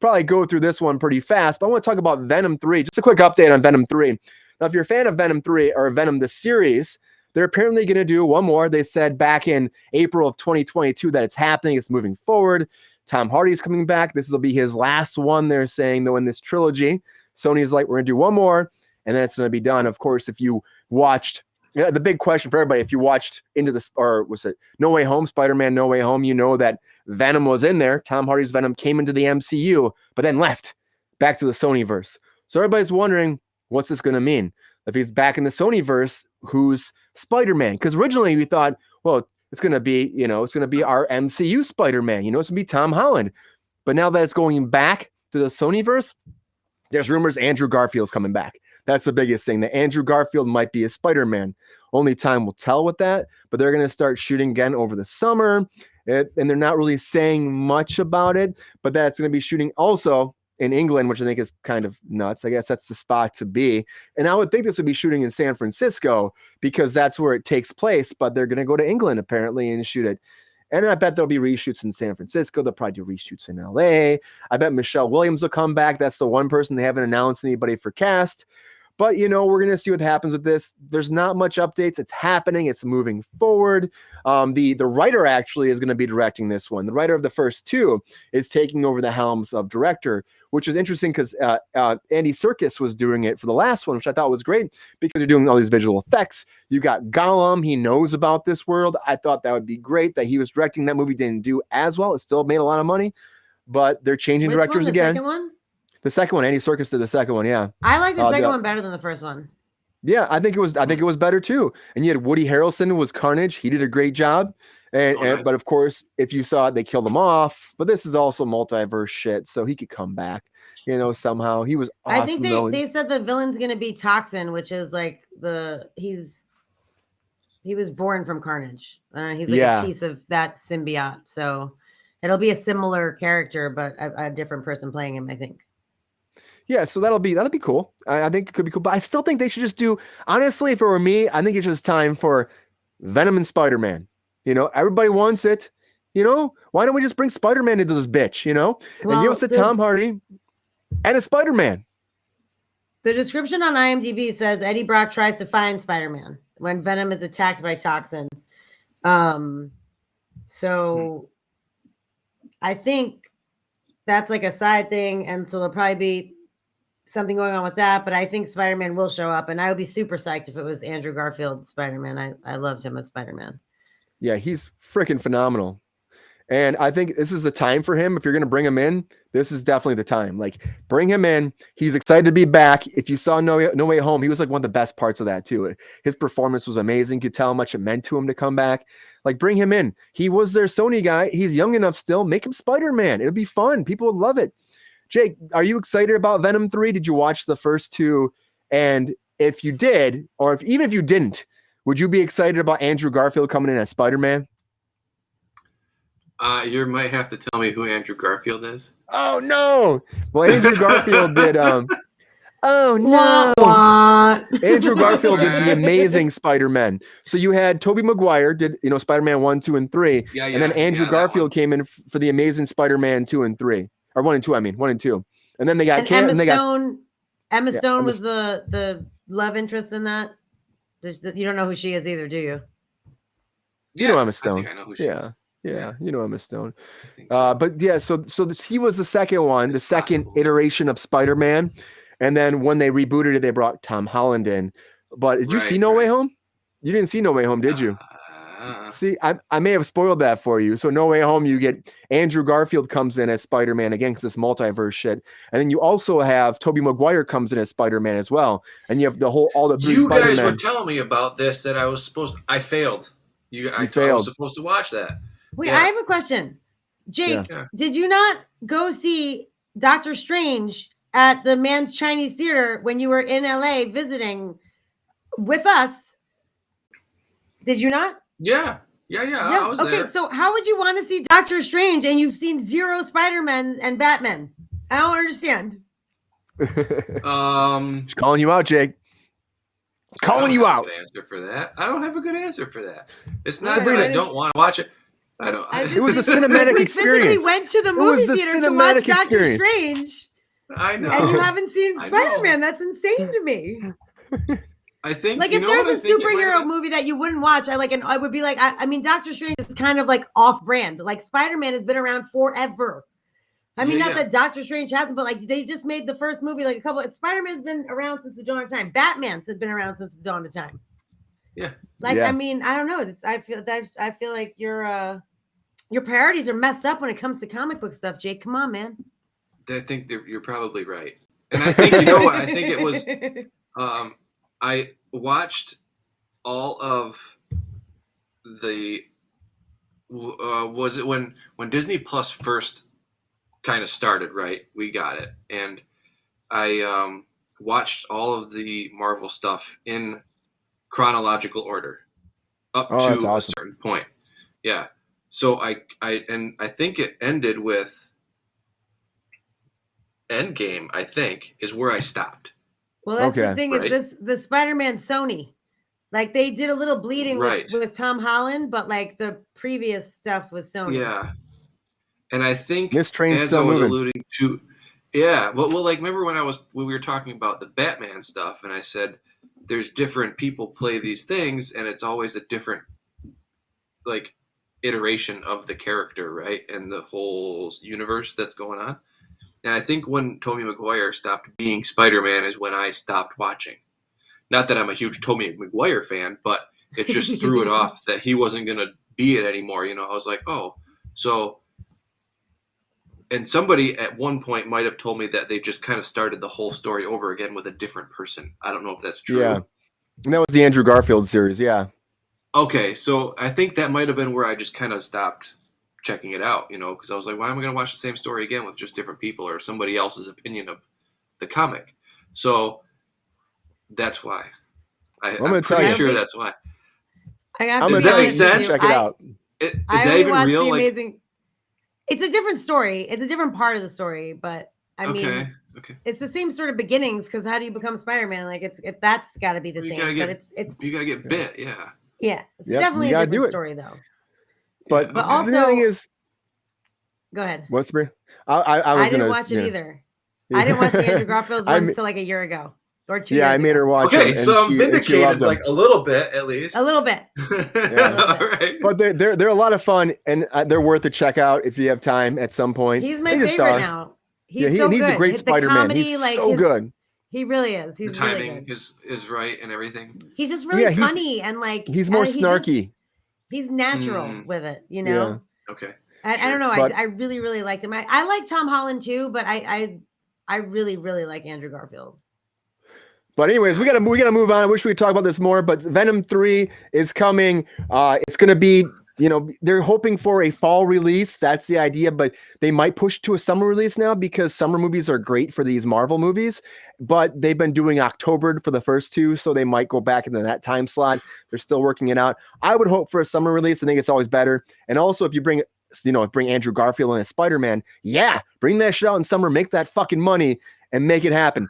probably go through this one pretty fast, but I want to talk about Venom 3. Just a quick update on Venom 3. Now, if you're a fan of Venom 3 or Venom the series, they're apparently going to do one more. They said back in April of 2022 that it's happening. It's moving forward. Tom Hardy's coming back. This will be his last one, they're saying, though, in this trilogy. Sony's like, we're going to do one more, and then it's going to be done. Of course, if you watched, the big question for everybody, if you watched No Way Home, Spider-Man No Way Home, you know that Venom was in there. Tom Hardy's Venom came into the MCU, but then left back to the Sonyverse. So everybody's wondering, what's this going to mean? If he's back in the Sonyverse, who's Spider-Man? Because originally we thought, well, it's going to be, our MCU Spider-Man. It's going to be Tom Holland. But now that it's going back to the Sonyverse, there's rumors Andrew Garfield's coming back. That's the biggest thing, that Andrew Garfield might be a Spider-Man. Only time will tell with that, but they're going to start shooting again over the summer, and they're not really saying much about it, but that's going to be shooting also in England, which I think is kind of nuts. I guess that's the spot to be. And I would think this would be shooting in San Francisco because that's where it takes place, but they're going to go to England apparently and shoot it. And I bet there'll be reshoots in San Francisco. They'll probably do reshoots in LA. I bet Michelle Williams will come back. That's the one person they haven't announced anybody for cast. But, we're going to see what happens with this. There's not much updates. It's happening. It's moving forward. The writer actually is going to be directing this one. The writer of the first two is taking over the helms of director, which is interesting because Andy Serkis was doing it for the last one, which I thought was great because they're doing all these visual effects. You got Gollum. He knows about this world. I thought that would be great that he was directing that movie. Didn't do as well. It still made a lot of money, but they're changing directors again. Second one? The second one, Andy Serkis did the second one, yeah. I like the second one better than the first one. Yeah, I think it was better too. And you had Woody Harrelson was Carnage. He did a great job. Nice. But of course, if you saw it, they killed him off. But this is also multiverse shit, so he could come back. Somehow he was awesome. I think they said the villain's gonna be Toxin, which is like he was born from Carnage. He's like a piece of that symbiote. So it'll be a similar character, but a different person playing him, I think. Yeah, so that'll be cool. I think it could be cool, but I still think they should just do. Honestly, if it were me, I think it's just time for Venom and Spider-Man. Everybody wants it. Why don't we just bring Spider-Man into this bitch? And give us a Tom Hardy and a Spider-Man. The description on IMDb says Eddie Brock tries to find Spider-Man when Venom is attacked by Toxin. So I think that's like a side thing, and so there'll probably be something going on with that, but I think Spider-Man will show up, and I would be super psyched if it was Andrew Garfield Spider-Man. I loved him as Spider-Man. Yeah, he's freaking phenomenal. And I think this is the time for him. If you're going to bring him in, this is definitely the time. Like, bring him in. He's excited to be back. If you saw No Way Home, he was like one of the best parts of that too. His performance was amazing. You could tell how much it meant to him to come back. Like, bring him in. He was their Sony guy. He's young enough still. Make him Spider-Man. It'll be fun. People would love it. Jake, are you excited about Venom 3? Did you watch the first two? And if you did, or even if you didn't, would you be excited about Andrew Garfield coming in as Spider-Man? You might have to tell me who Andrew Garfield is. Oh, no. Well, Andrew Garfield did... Oh, no. Andrew Garfield did the Amazing Spider-Man. So you had Tobey Maguire did, Spider-Man 1, 2, and 3. And then Andrew Garfield came in for the Amazing Spider-Man 2 and 3. Or 1 and 2, 1 and 2. And then they got Emma Stone was the love interest in that. You don't know who she is either, do you? You know Emma Stone. I know who she is. Yeah, you know Emma Stone. So. But yeah, so he was the second one, the second iteration of Spider-Man. And then when they rebooted it, they brought Tom Holland in. But did you see No Way Home? You didn't see No Way Home, did you? See, I may have spoiled that for you. So No Way Home, you get Andrew Garfield comes in as Spider-Man again because this multiverse shit. And then you also have Tobey Maguire comes in as Spider-Man as well. And you have all the three Spider-Man. You guys were telling me about this that I failed. I failed. I was supposed to watch that. Wait, I have a question. Jake, did you not go see Doctor Strange at the Man's Chinese Theater when you were in LA visiting with us? Did you not? Yeah. I was there. Okay, so how would you want to see Doctor Strange and you've seen zero Spider-Man and Batman? I don't understand. She's calling you out, Jake. Calling you out. I don't have a good answer for that. It's not that I don't want to watch it. I don't. It was a cinematic experience. We went to the movie theater to watch Doctor Strange. I know. And you haven't seen Spider-Man. That's insane to me. I think like if there's a superhero movie that you wouldn't watch, I would be like, I mean, Doctor Strange is kind of like off-brand. Like Spider-Man has been around forever. I mean, not that Doctor Strange hasn't, but like they just made the first movie like a couple. Spider-Man's been around since the dawn of time. Batman's has been around since the dawn of time. Yeah. I mean, I don't know. I feel like your priorities are messed up when it comes to comic book stuff, Jake. Come on, man. I think you're probably right, and I think you know what I think it was. I watched all of the. Was it when Disney Plus first kind of started? Right, we got it, and I watched all of the Marvel stuff in chronological order up to a certain point. Yeah. So I think it ended with Endgame, I think, is where I stopped. Well, that's the thing is the Spider-Man Sony. Like they did a little bleeding with Tom Holland, but like the previous stuff was Sony. Yeah. And I think this train's as still I was moving. alluding to, yeah. Well, like remember when we were talking about the Batman stuff, and I said there's different people play these things, and it's always a different like iteration of the character, right? And the whole universe that's going on. And I think when Tobey Maguire stopped being Spider-Man is when I stopped watching. Not that I'm a huge Tobey Maguire fan, but it just threw it off that he wasn't going to be it anymore. You know, I was like, oh, so. And somebody at one point might have told me that they just kind of started the whole story over again with a different person. I don't know if that's true. Yeah. And that was the Andrew Garfield series. Yeah. Okay. So I think that might have been where I just kind of stopped checking it out, you know, because I was like, why am I going to watch the same story again with just different people or somebody else's opinion of the comic? So that's why. I'm pretty sure that's why. Does that make sense? Check it out. Is that even real? It's a different story. It's a different part of the story, but I mean, it's the same sort of beginnings. Because how do you become Spider-Man? Like that's got to be the same. But you gotta get bit. Yeah. Yeah. It's definitely a different story, though. But also, the thing is, go ahead. What's the? I didn't watch it either. I didn't watch the Andrew Garfield one until like a year ago or 2 years ago. I made her watch it. Okay, so I'm vindicated like a little bit at least. A little bit. Right. But they're a lot of fun and they're worth a check out if you have time at some point. He's my favorite now. He's so he's good. a great Spider-Man. He's so good. He really is. He's the timing really good. is right and everything. He's just really funny and like he's more snarky. He's natural with it, you know. Yeah. Okay. I don't know. I really, really liked him. I like Tom Holland too, but I really, really like Andrew Garfield. But anyways, we gotta move on. I wish we'd talk about this more, but Venom 3 is coming. It's gonna be, you know, they're hoping for a fall release. That's the idea, but they might push to a summer release now because summer movies are great for these Marvel movies, but they've been doing October for the first two, so they might go back into that time slot. They're still working it out. I would hope for a summer release. I think it's always better. And also if you bring Andrew Garfield and a Spider-Man, bring that shit out in summer, make that fucking money and make it happen.